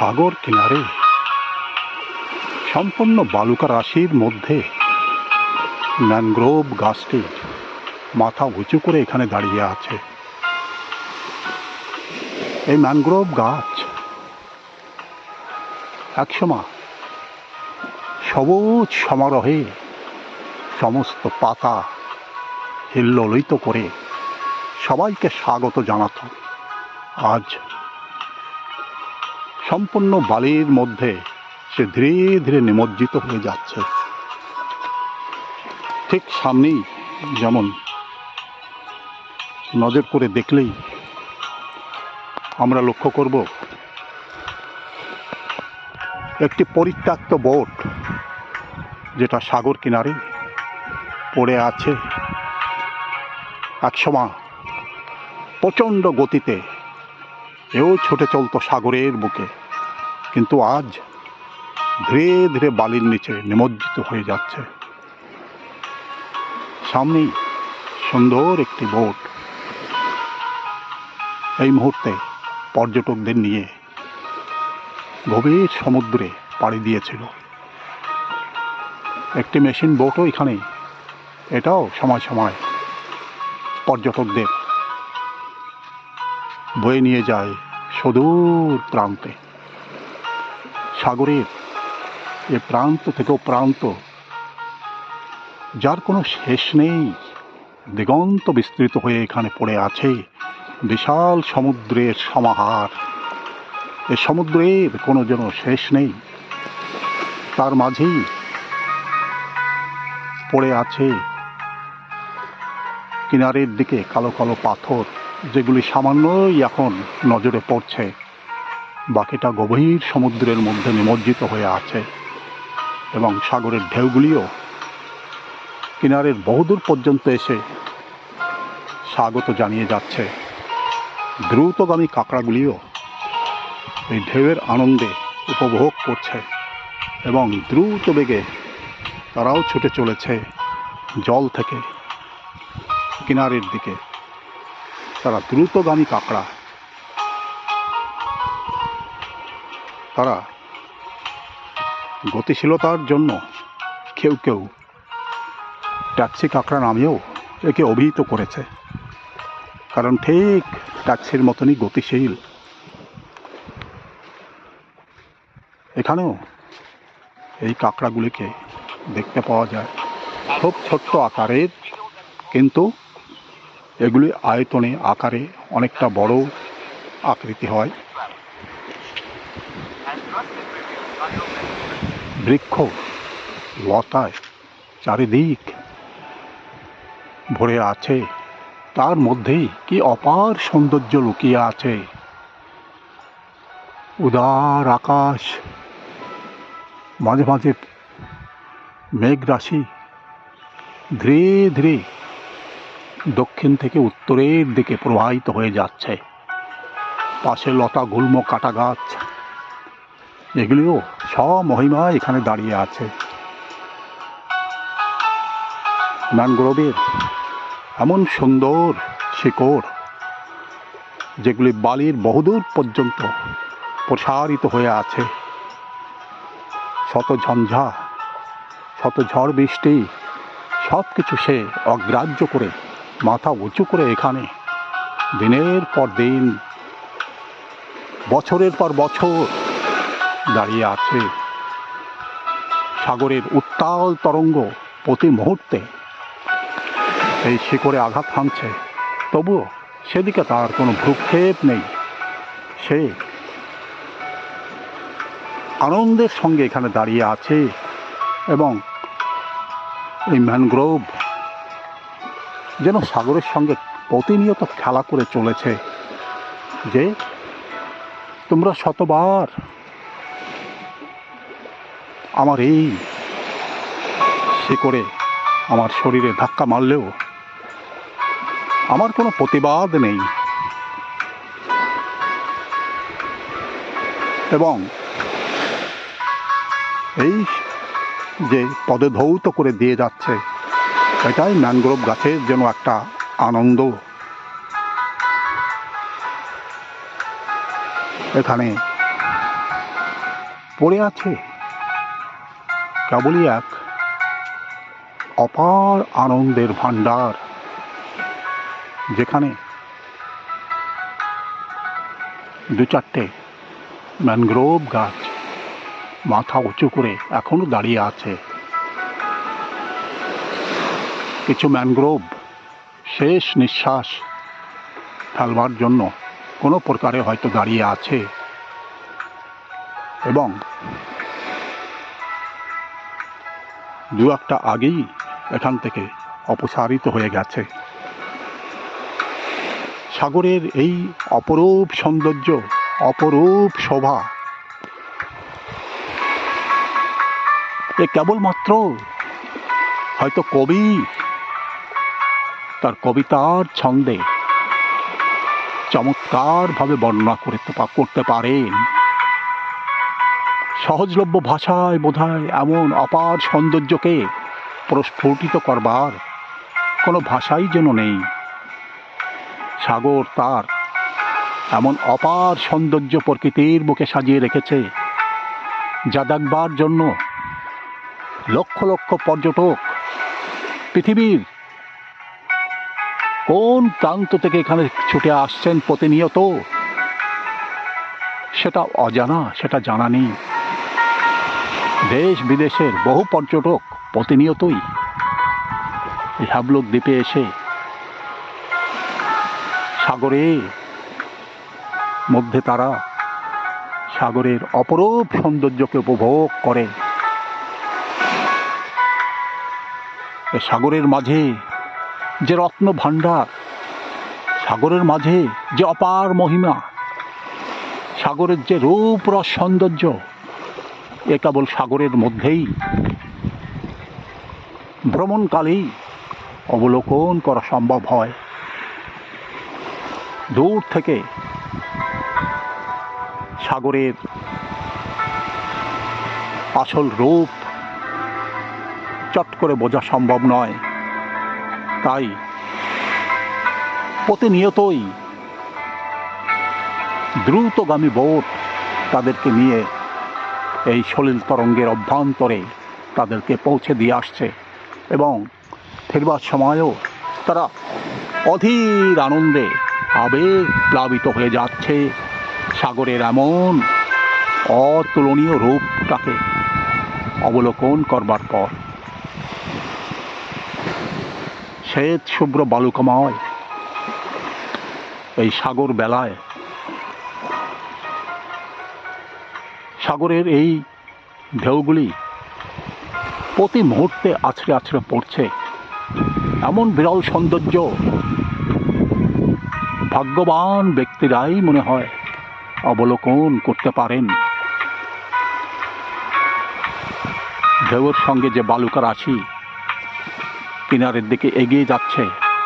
সাগর কিনারে সম্পূর্ণ বালুকা রাশির মধ্যে ম্যানগ্রোভ গাছটি মাথা উঁচু করে এখানে দাঁড়িয়ে আছে। এই ম্যানগ্রোভ গাছ একসময় সবুজ সমারোহে সমস্ত পাতা হিল্লোলিত করে সবাইকে স্বাগত জানাত। আজ সম্পূর্ণ বালির মধ্যে সে ধীরে ধীরে নিমজ্জিত হয়ে যাচ্ছে। ঠিক সামনেই যেমন নজর করে দেখলেই আমরা লক্ষ্য করব একটি পরিত্যক্ত বোট, যেটা সাগর কিনারে পড়ে আছে। একসময় প্রচণ্ড গতিতে এও ছুটে চলতো সাগরের বুকে, কিন্তু আজ ধীরে ধীরে বালির নিচে নিমজ্জিত হয়ে যাচ্ছে। সামনেই সুন্দর একটি বোট এই মুহূর্তে পর্যটকদের নিয়ে গভীর সমুদ্রে পাড়ি দিয়েছিল। একটি মেশিন বোটও এখানে, এটাও সময় সময় পর্যটকদের বয়ে নিয়ে যায় সুদূর প্রান্তে। সাগরের এ প্রান্ত থেকেও প্রান্ত, যার কোনো শেষ নেই, দিগন্ত বিস্তৃত হয়ে এখানে পড়ে আছে বিশাল সমুদ্রের সমাহার। এ সমুদ্রের কোনো যেন শেষ নেই, তার মাঝেই পড়ে আছে কিনারের দিকে কালো কালো পাথর, যেগুলি সামান্যই এখন নজরে পড়ছে, বাকিটা গভীর সমুদ্রের মধ্যে নিমজ্জিত হয়ে আছে। এবং সাগরের ঢেউগুলিও কিনারের বহুদূর পর্যন্ত এসে স্বাগত জানিয়ে যাচ্ছে। দ্রুতগামী কাঁকড়াগুলিও এই ঢেউয়ের আনন্দে উপভোগ করছে এবং দ্রুত বেগে তারাও ছুটে চলেছে জল থেকে কিনারের দিকে। তারা দ্রুতগামী কাঁকড়া, তারা গতিশীলতার জন্য কেউ কেউ ট্যাক্সি কাঁকড়া নামেও একে অভিহিত করেছে, কারণ ঠিক ট্যাক্সির মতনই গতিশীল। এখানেও এই কাঁকড়াগুলিকে দেখতে পাওয়া যায়, খুব ছোট্ট আকারের, কিন্তু এগুলি আয়তনে আকারে অনেকটা বড় আকৃতি হয়। বৃক্ষ লতায় চারিদিক ভরে আছে, তার মধ্যেই কি অপার সৌন্দর্য লুকিয়ে আছে। উদার আকাশ, মাঝে মাঝে মেঘ রাশি ধীরে ধীরে দক্ষিণ থেকে উত্তরের দিকে প্রবাহিত হয়ে যাচ্ছে। পাশে লতা গুল্ম কাটা গাছ, এগুলিও স্বমহিমায় এখানে দাঁড়িয়ে আছে। ম্যানগ্রোভের এমন সুন্দর শিকড়, যেগুলি বালির বহুদূর পর্যন্ত প্রসারিত হয়ে আছে। শত ঝঞ্ঝা, শত ঝড় বৃষ্টি সব কিছু সে অগ্রাহ্য করে মাথা উঁচু করে এখানে দিনের পর দিন, বছরের পর বছর দাঁড়িয়ে আছে। সাগরের উত্তাল তরঙ্গ প্রতি মুহূর্তে এই শিকড়ে আঘাত হানছে, তবুও সেদিকে তার কোনো ভ্রুক্ষেপ নেই। সে আনন্দের সঙ্গে এখানে দাঁড়িয়ে আছে এবং এই ম্যানগ্রোভ যেন সাগরের সঙ্গে প্রতিনিয়ত খেলা করে চলেছে, যে তোমরা শতবার আমার এই শিকড়ে আমার শরীরে ধাক্কা মারলেও আমার কোনো প্রতিবাদ নেই। এবং এই যে পদে ধৌত করে দিয়ে যাচ্ছে, এটাই ম্যানগ্রোভ গাছের যেন একটা আনন্দ। এখানে পড়ে আছে কেবলই এক অপার আনন্দের ভান্ডার, যেখানে দু চারটে ম্যানগ্রোভ গাছ মাথা উঁচু করে এখনো দাঁড়িয়ে আছে। কিছু ম্যানগ্রোভ শেষ নিঃশ্বাস ফেলবার জন্য কোনো প্রকারে হয়তো দাঁড়িয়ে আছে, এবং দু একটা আগেই এখান থেকে অপসারিত হয়ে গেছে। সাগরের এই অপরূপ সৌন্দর্য, অপরূপ শোভা, এ কেবলমাত্র হয়তো কবি তার কবিতার ছন্দে চমৎকারভাবে বর্ণনা করতে পারেন। সহজলভ্য ভাষায় বোধহয় এমন অপার সৌন্দর্যকে প্রস্ফুটিত করবার কোনো ভাষাই যেন নেই। সাগর তার এমন অপার সৌন্দর্য প্রকৃতির বুকে সাজিয়ে রেখেছে, যা দেখবার জন্য লক্ষ লক্ষ পর্যটক পৃথিবীর কোন প্রান্ত থেকে এখানে ছুটে আসছেন প্রতিনিয়ত, সেটা অজানা, সেটা জানা নেই। দেশ বিদেশের বহু পর্যটক প্রতিনিয়তই এই হ্যাবলক দ্বীপে এসে সাগরের মধ্যে তারা সাগরের অপরূপ সৌন্দর্যকে উপভোগ করে। সাগরের মাঝে যে রত্ন ভাণ্ডার, সাগরের মাঝে যে অপার মহিমা, সাগরের যে রূপ রস সৌন্দর্য, এ কেবল সাগরের মধ্যেই ভ্রমণকালেই অবলোকন করা সম্ভব হয়। দূর থেকে সাগরের আসল রূপ চট করে বোঝা সম্ভব নয়, তাই প্রতিনিয়তই দ্রুতগামী বোট তাদেরকে নিয়ে এই সলিল তরঙ্গের অভ্যন্তরে তাদেরকে পৌঁছে দিয়ে আসছে, এবং ফেরবার সময়ও তারা অধীর আনন্দে আবেগ প্লাবিত হয়ে যাচ্ছে সাগরের এমন অতুলনীয় রূপটাকে অবলোকন করবার পর। শ্বেত শুভ্র বালুকাময় এই সাগর বেলায় সাগরের এই ঢেউগুলি প্রতি মুহূর্তে আছড়ে আছড়ে পড়ছে। এমন বিরল সৌন্দর্য ভাগ্যবান ব্যক্তিরাই মনে হয় অবলোকন করতে পারেন। ঢেউয়ের সঙ্গে যে বালুকা রাশি কিনারের দিকে এগিয়ে যাচ্ছে,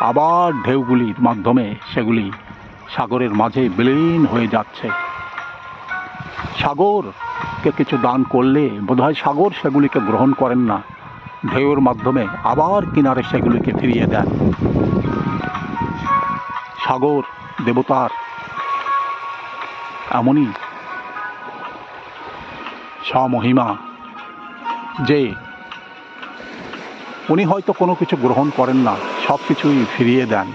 আবার ঢেউগুলির মাধ্যমে সেগুলি সাগরের মাঝে বিলীন হয়ে যাচ্ছে। সাগরকে কিছু দান করলে বোধহয় সাগর সেগুলিকে গ্রহণ করেন না, ঢেউয়ের মাধ্যমে আবার কিনারে সেগুলিকে ফিরিয়ে দেন। সাগর দেবতার এমনই স্বমহিমা যে উনি হয়তো কোনো কিছু গ্রহণ করেন না, সব কিছুই ফিরিয়ে দেন।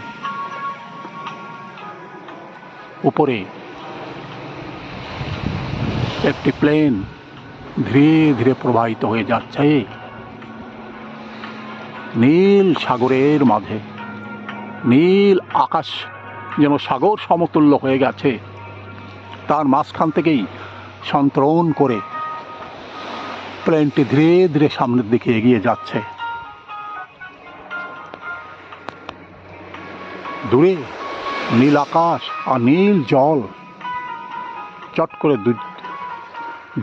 উপরে একটি প্লেন ধীরে ধীরে প্রবাহিত হয়ে যাচ্ছে নীল সাগরের মাঝে। নীল আকাশ যেন সাগর সমতুল্য হয়ে গেছে, তার মাঝখান থেকেই সন্তরণ করে প্লেনটি ধীরে ধীরে সামনের দিকে এগিয়ে যাচ্ছে। দূরে নীল আকাশ আর নীল জল, চট করে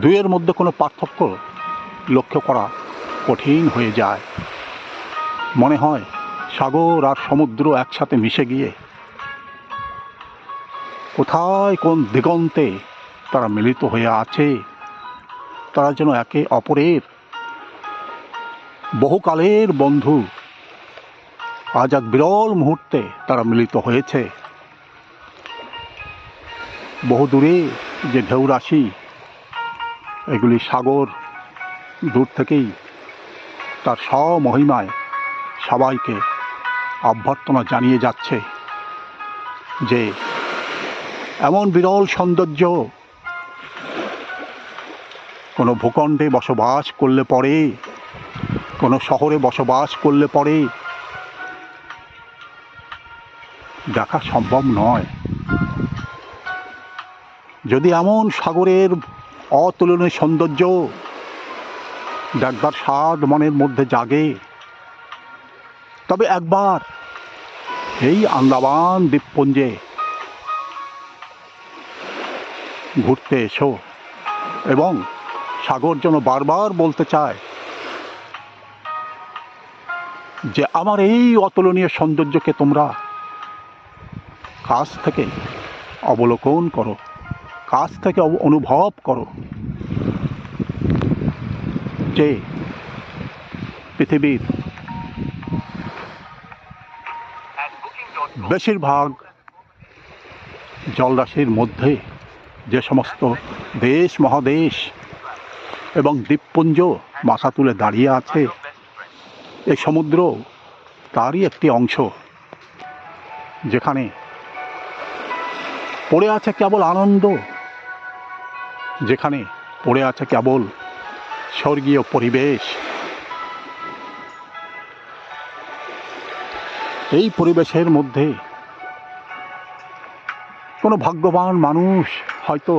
দুয়ের মধ্যে কোনো পার্থক্য লক্ষ্য করা কঠিন হয়ে যায়। মনে হয় সাগর আর সমুদ্র একসাথে মিশে গিয়ে কোথায় কোন দিগন্তে তারা মিলিত হয়ে আছে। তারা যেন একে অপরের বহুকালের বন্ধু। আজ এক বিরল মুহূর্তে তারা মিলিত হয়েছে। বহু দূরে যে ঢেউ রাশি এগুলি সাগর দূর থেকেই তার স্বমহিমায় সবাইকে অভ্যর্থনা জানিয়ে যাচ্ছে যে এমন বিরল সৌন্দর্য কোনো ভূখণ্ডে বসবাস করলে পরে, কোনো শহরে বসবাস করলে পরে দেখা সম্ভব নয়। যদি এমন সাগরের অতুলনীয় সৌন্দর্য দেখবার স্বাদ মনের মধ্যে জাগে, তবে একবার এই আন্দামান দ্বীপপুঞ্জে ঘুরতে এসো। এবং সাগর যেন বারবার বলতে চায় যে আমার এই অতুলনীয় সৌন্দর্যকে তোমরা কাছ থেকে অবলোকন করো, কাছ থেকে অনুভব করো। যে পৃথিবীর বেশিরভাগ জলরাশির মধ্যে যে সমস্ত দেশ মহাদেশ এবং দ্বীপপুঞ্জ মাথা তুলে দাঁড়িয়ে আছে, এই সমুদ্র তারই একটি অংশ, যেখানে পড়ে আছে কেবল আনন্দ, যেখানে পড়ে আছে কেবল স্বর্গীয় পরিবেশ। এই পরিবেশের মধ্যে কোনো ভাগ্যবান মানুষ হয়তো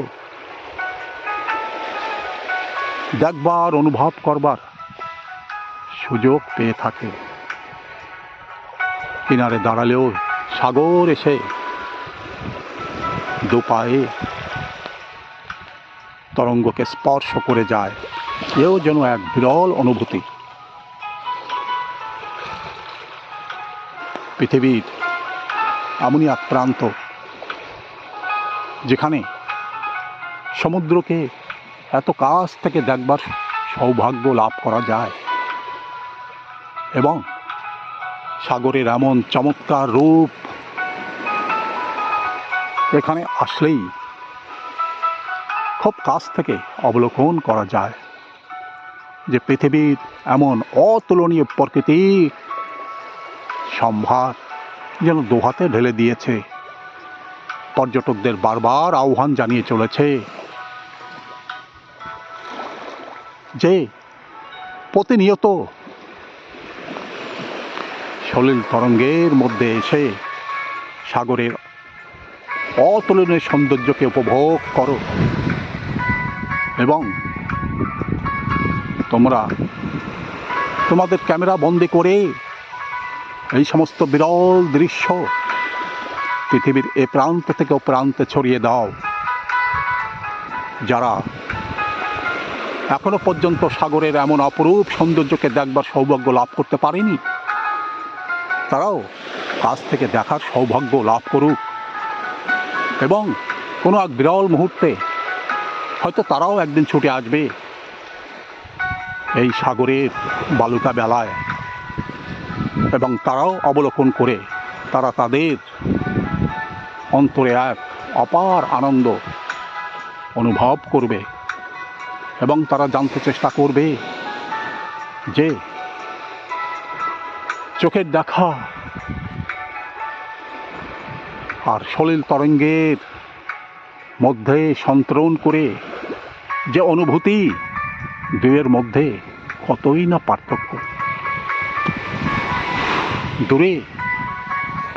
দেখবার, অনুভব করবার সুযোগ পেয়ে থাকে। কিনারে দাঁড়ালেও সাগর এসে দু পায়ে তরঙ্গকে স্পর্শ করে যায়। এও যেন এক বিরল অনুভূতি। পৃথিবীর এমনই এক প্রান্ত যেখানে সমুদ্রকে এত কাছ থেকে দেখবার সৌভাগ্য লাভ করা যায় এবং সাগরের এমন চমৎকার রূপ এখানে আসলেই খুব কাছ থেকে অবলোকন করা যায়। যে পৃথিবীর এমন অতুলনীয় প্রাকৃতিক সম্ভার যেন দুহাতে ঢেলে দিয়েছে, পর্যটকদের বারবার আহ্বান জানিয়ে চলেছে যে প্রতিনিয়ত সলিল তরঙ্গের মধ্যে এসে সাগরের অতুলনীয় সৌন্দর্যকে উপভোগ করো এবং তোমরা তোমাদের ক্যামেরা বন্দি করে এই সমস্ত বিরল দৃশ্য পৃথিবীর এ প্রান্ত থেকে ও প্রান্তে ছড়িয়ে দাও। যারা এখনো পর্যন্ত সাগরের এমন অপরূপ সৌন্দর্যকে দেখবার সৌভাগ্য লাভ করতে পারেনি, তারাও কাছ থেকে দেখার সৌভাগ্য লাভ করুক এবং কোনো এক বিরল মুহূর্তে হয়তো তারাও একদিন ছুটে আসবে এই সাগরের বালুকা বেলায় এবং তারাও অবলোকন করে তারা তাদের অন্তরে এক অপার আনন্দ অনুভব করবে এবং তারা জানতে চেষ্টা করবে যে চোখের দেখা আর সলিল তরঙ্গের মধ্যে সন্তরণ করে যে অনুভূতি, দুয়ের মধ্যে কতই না পার্থক্য। দূরে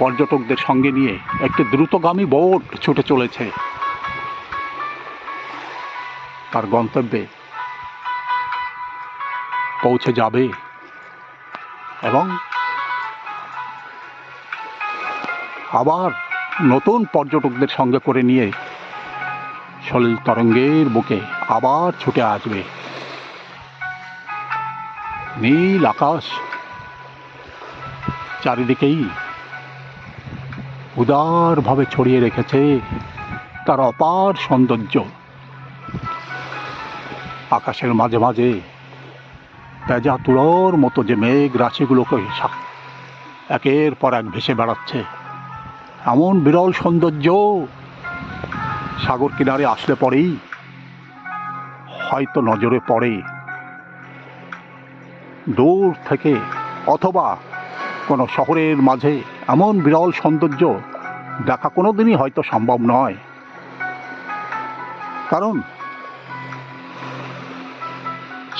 পর্যটকদের সঙ্গে নিয়ে একটি দ্রুতগামী বোট ছুটে চলেছে তার গন্তব্যে পৌঁছে যাবে এবং আবার নতুন পর্যটকদের সঙ্গে করে নিয়ে সলিল তরঙ্গের বুকে আবার ছুটে আসবে। নীল আকাশ চারিদিকেই উদারভাবে ছড়িয়ে রেখেছে তার অপার সৌন্দর্য। আকাশের মাঝে মাঝে পেঁজা তুলোর মতো যে মেঘ রাশিগুলোকে একের পর এক ভেসে বেড়াচ্ছে, এমন বিরল সৌন্দর্য সাগর কিনারে আসলে পরেই হয়তো নজরে পড়ে দূর থেকে, অথবা কোনো শহরের মাঝে এমন বিরল সৌন্দর্য দেখা কোনোদিনই হয়তো সম্ভব নয়। কারণ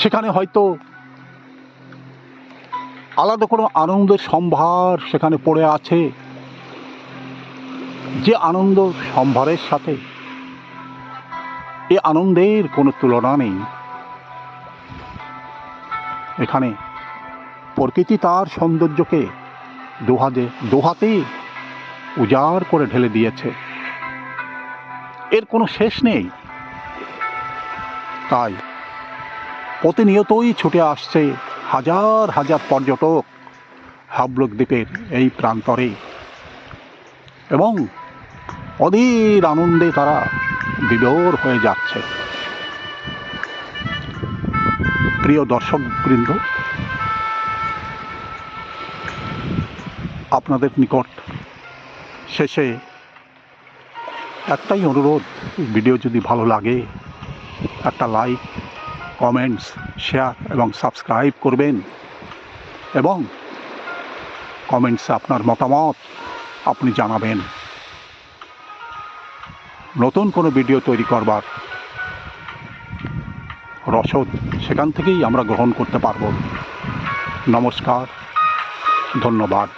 সেখানে হয়তো আলাদা কোনো আনন্দের সম্ভার সেখানে পড়ে আছে, যে আনন্দ সম্ভারের সাথে এ আনন্দের কোনো তুলনা নেই। এখানে প্রকৃতি তার সৌন্দর্যকে দুহাতে উজাড় করে ঢেলে দিয়েছে, এর কোনো শেষ নেই। তাই প্রতিনিয়তই ছুটে আসছে হাজার হাজার পর্যটক হাবলুক দ্বীপের এই প্রান্তরে, এবং অধীর আনন্দে তারা বিভোর হয়ে যাচ্ছে। প্রিয় দর্শকবৃন্দ, আপনাদের নিকট শেষে একটাই অনুরোধ, ভিডিও যদি ভালো লাগে একটা লাইক, কমেন্টস, শেয়ার এবং সাবস্ক্রাইব করবেন, এবং কমেন্টসে আপনার মতামত আপনি জানাবেন। নতুন কোনো ভিডিও তৈরি করবার রসদ সেখান থেকেই আমরা গ্রহণ করতে পারব। নমস্কার, ধন্যবাদ।